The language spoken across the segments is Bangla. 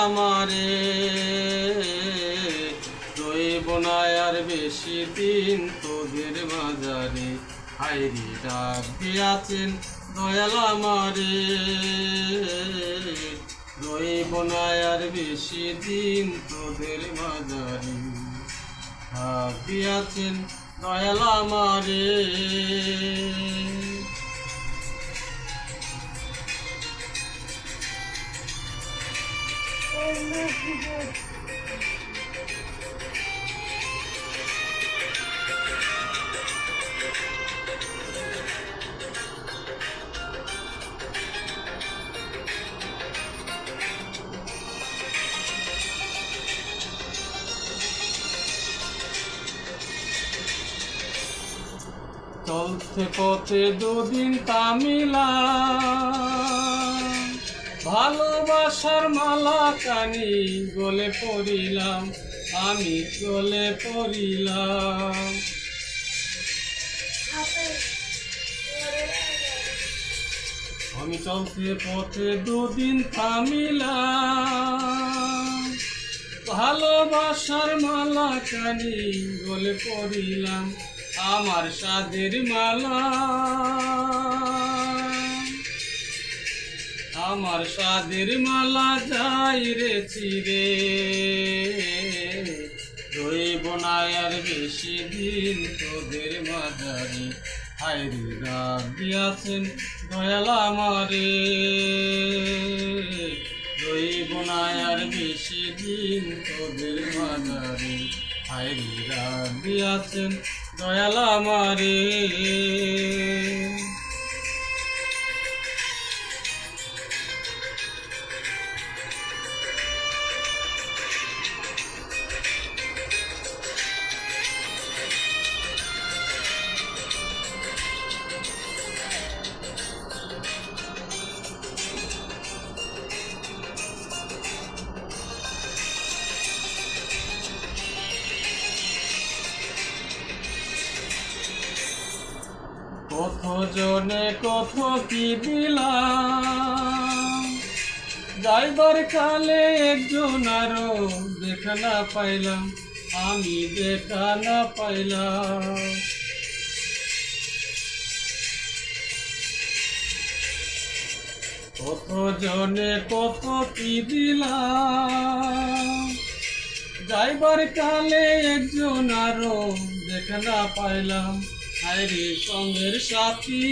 আমারে রইব না আর বেশি দিন তোদের মাঝারে, হায়রি ডাক দিয়াছেন দয়াল আমারে রইব না আর বেশি দিন তোদের মাঝারে, ডাক দিয়াছেন দয়াল আমারে। চলতে পথে দুদিন তামিলাম, ভালোবাসার মালা কানি গলে পড়িলাম, আমি গলে পড়িলাম। আমি চলতে পথে দুদিন থামিলাম, ভালোবাসার মালা কানি গলে পড়িলাম, আমার সাদের মালা, আমার সাদের মালা যাই রে চিরে, রইব না আর বেশি দিন তোদের মাঝারে, হায়রি ডাক দিয়াছেন দয়াল আমারে রইব না আর বেশি দিন তোদের মাঝারে, হায়রি ডাক দিয়াছেন দয়াল আমারে। কত জনে কত কি দিলাম, যাইবার কালে একজন আরো দেখা না পাইলাম, আমি দেখা না পাইলাম। কত জনে কত কি দিলাম, যাইবার কালে একজন আরো দেখা না পাইলাম, হায়রে সঙ্গের সাথী,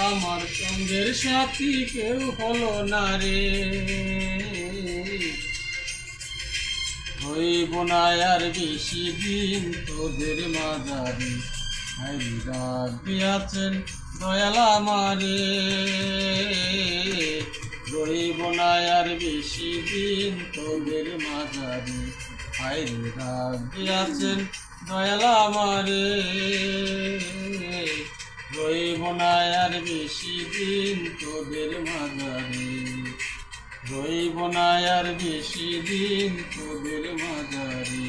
আমার সঙ্গের সাথী কেউ হলো না রে, হইব না আর বেশি দিন তোদের মাঝারে, হায়রে ডাক দিয়াছেন দয়াল আমারে রইব না আর বেশি দিন তোদের মাঝারে, হায়রে ডাক দিয়াছেন দয়াল আমারে রইব না আর বেশি দিন তোদের মাঝারে, রইব না আর বেশি দিন তোদের মাঝারে।